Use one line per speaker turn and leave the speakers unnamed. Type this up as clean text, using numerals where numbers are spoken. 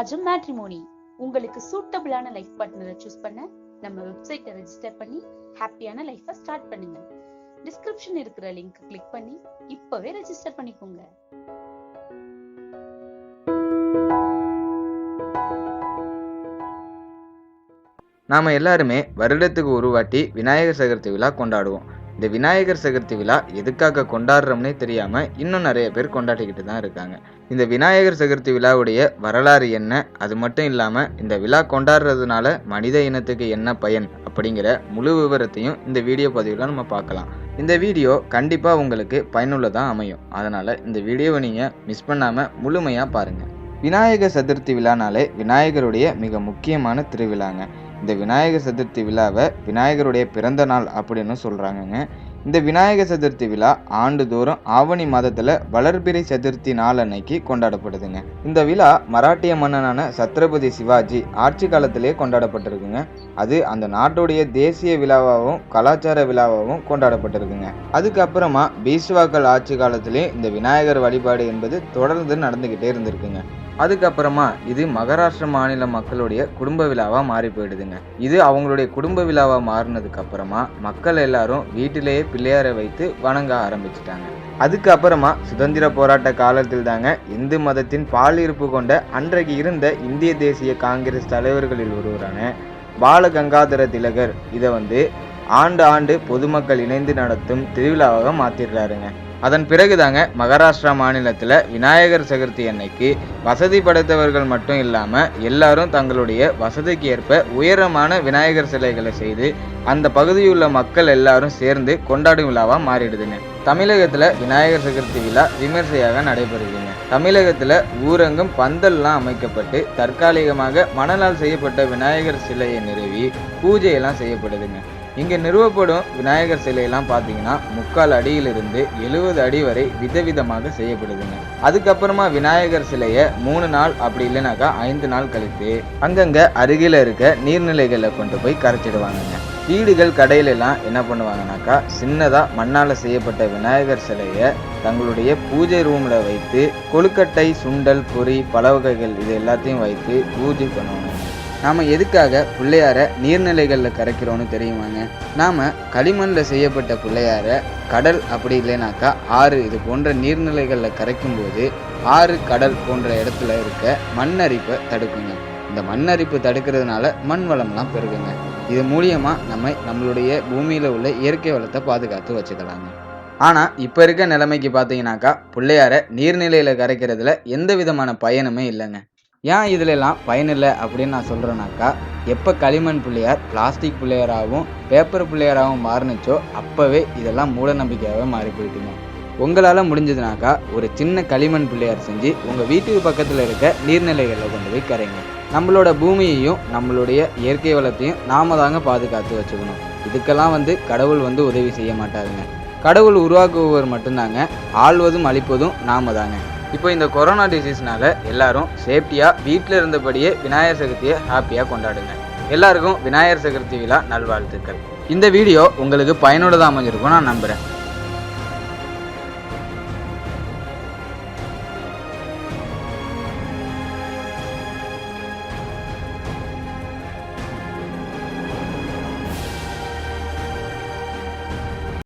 Rajam matrimony. உங்களுக்கு சூட்டபிளான life பார்ட்னரை choose பண்ண நம்ம வெப்சைட்டை ரெஜிஸ்டர் பண்ணி ஹாப்பியான லைஃபை ஸ்டார்ட் பண்ணுங்க. டிஸ்கிரிப்ஷன் இருக்கிற லிங்க் கிளிக் பண்ணி இப்பவே ரெஜிஸ்டர் பண்ணிக்கோங்க.
நாம எல்லாருமே வருடத்துக்கு ஒரு வாட்டி விநாயகர் சதுர்த்தி விழா கொண்டாடுவோம். இந்த விநாயகர் சதுர்த்தி விழா எதுக்காக கொண்டாடுறோம்னே தெரியாம இன்னும் நிறைய பேர் கொண்டாடிக்கிட்டு தான் இருக்காங்க. இந்த விநாயகர் சதுர்த்தி விழாவுடைய வரலாறு என்ன, அது மட்டும் இல்லாம இந்த விழா கொண்டாடுறதுனால மனித இனத்துக்கு என்ன பயன் அப்படிங்கிற முழு விவரத்தையும் இந்த வீடியோ பதிவில் நம்ம பார்க்கலாம். இந்த வீடியோ கண்டிப்பா உங்களுக்கு பயனுள்ளதா அமையும். அதனால இந்த வீடியோவை நீங்க மிஸ் பண்ணாம முழுமையா பாருங்க. விநாயகர் சதுர்த்தி விழானாலே விநாயகருடைய மிக முக்கியமான திருவிழாங்க. இந்த விநாயகர் சதுர்த்தி விழாவை விநாயகருடைய பிறந்த நாள் அப்படின்னு சொல்கிறாங்கங்க. இந்த விநாயகர் சதுர்த்தி விழா ஆண்டுதோறும் ஆவணி மாதத்தில் வளர்பிறை சதுர்த்தி நாள் அன்னைக்கு கொண்டாடப்படுதுங்க. இந்த விழா மராட்டிய மன்னனான சத்ரபதி சிவாஜி ஆட்சி காலத்திலே கொண்டாடப்பட்டிருக்குங்க. அது அந்த நாட்டுடைய தேசிய விழாவாகவும் கலாச்சார விழாவாகவும் கொண்டாடப்பட்டிருக்குங்க. அதுக்கப்புறமா பீஷ்வாக்கள் ஆட்சி காலத்திலே இந்த விநாயகர் வழிபாடு என்பது தொடர்ந்து நடந்துக்கிட்டே இருந்திருக்குங்க. அதுக்கப்புறமா இது மகாராஷ்டிர மாநில மக்களுடைய குடும்ப விழாவா மாறி போயிடுதுங்க. இது அவங்களுடைய குடும்ப விழாவா மாறினதுக்கு அப்புறமா மக்கள் எல்லாரும் வீட்டிலேயே பிள்ளையாரை வைத்து வணங்க ஆரம்பிச்சிட்டாங்க. அதுக்கப்புறமா சுதந்திர போராட்ட காலத்தில் தாங்க இந்து மதத்தின் பால் இருப்பு கொண்ட அன்றைக்கு இருந்த இந்திய தேசிய காங்கிரஸ் தலைவர்களில் ஒருவரான பால கங்காதர திலகர் இதை ஆண்டு பொதுமக்கள் இணைந்து நடத்தும் திருவிழாவாக மாத்திடுறாருங்க. அதன் பிறகுதாங்க மகாராஷ்டிரா மாநிலத்தில் விநாயகர் சதுர்த்தி அன்னைக்கு வசதி படைத்தவர்கள் மட்டும் இல்லாமல் எல்லாரும் தங்களுடைய வசதிக்கு ஏற்ப உயரமான விநாயகர் சிலைகளை செய்து அந்த பகுதியுள்ள மக்கள் எல்லாரும் சேர்ந்து கொண்டாடும் விழாவாக மாறிடுதுங்க. தமிழகத்தில் விநாயகர் சதுர்த்தி விழா விமர்சையாக நடைபெறுதுங்க. தமிழகத்தில் ஊரங்கும் பந்தல்லாம் அமைக்கப்பட்டு தற்காலிகமாக மணலால் செய்யப்பட்ட விநாயகர் சிலையை நிறுவி பூஜையெல்லாம் செய்யப்படுதுங்க. இங்கே நிறுவப்படும் விநாயகர் சிலையெல்லாம் பார்த்தீங்கன்னா 3/4 அடியிலிருந்து 70 அடி வரை விதவிதமாக செய்யப்படுதுங்க. அதுக்கப்புறமா விநாயகர் சிலையை 3 நாள் அப்படி இல்லைனாக்கா 5 நாள் கழித்து அங்கங்கே அருகில் இருக்க நீர்நிலைகளில் கொண்டு போய் கரைச்சிடுவாங்கங்க. வீடுகள் கடையிலெல்லாம் என்ன பண்ணுவாங்கனாக்கா சின்னதாக மண்ணால் செய்யப்பட்ட விநாயகர் சிலையை தங்களுடைய பூஜை ரூமில் வைத்து கொழுக்கட்டை, சுண்டல், பொரி, பல வகைகள் இது எல்லாத்தையும் வைத்து பூஜை பண்ணுவாங்க. நாம் எதுக்காக பிள்ளையாரை நீர்நிலைகளில் கரைக்கிறோன்னு தெரியுமாங்க? நாம் களிமண்ணில் செய்யப்பட்ட பிள்ளையாரை கடல் அப்படி இல்லைனாக்கா ஆறு இது போன்ற நீர்நிலைகளில் கரைக்கும் போது ஆறு, கடல் போன்ற இடத்துல இருக்க மண்ணரிப்பை தடுக்குங்க. இந்த மண்ணரிப்பு தடுக்கிறதுனால மண் வளம்லாம் பெருகுங்க. இது மூலியமாக நம்மளுடைய பூமியில் உள்ள இயற்கை வளத்தை பாதுகாத்து வச்சுக்கலாங்க. ஆனால் இப்போ இருக்க நிலைமைக்கு பார்த்தீங்கன்னாக்கா பிள்ளையாரை நீர்நிலையில் கரைக்கிறதுல எந்த விதமான பயனுமே இல்லைங்க. ஏன் இதிலெல்லாம் பயனில்லை அப்படின்னு நான் சொல்கிறேன்னாக்கா, எப்போ களிமண் பிள்ளையார் பிளாஸ்டிக் பிள்ளையாராகவும் பேப்பர் பிள்ளையாராகவும் மாறினுச்சோ அப்போவே இதெல்லாம் மூட நம்பிக்கையாகவே மாறி போயிட்டுங்க. உங்களால் முடிஞ்சதுனாக்கா ஒரு சின்ன களிமண் பிள்ளையார் செஞ்சு உங்கள் வீட்டுக்கு பக்கத்தில் இருக்க நீர்நிலைகளில் கொண்டு போய் கரைங்க. நம்மளோட பூமியையும் நம்மளுடைய இயற்கை வளத்தையும் நாம தாங்க பாதுகாத்து வச்சுக்கணும். இதுக்கெல்லாம் கடவுள் உதவி செய்ய மாட்டாருங்க. கடவுள் உருவாக்குபவர் மட்டும்தாங்க, ஆள்வதும் அழிப்பதும் நாம தாங்க. இப்போ இந்த கொரோனா டிசீஸ்னால எல்லாரும் சேஃப்டியாக வீட்டில் இருந்தபடியே விநாயகர் சதுர்த்தியை ஹாப்பியாக கொண்டாடுங்க. எல்லாருக்கும் விநாயகர் சதுர்த்தி விழா நல்வாழ்த்துக்கள். இந்த வீடியோ உங்களுக்கு பயனுள்ளதாக அமைஞ்சிருக்கும் நான் நம்புகிறேன்.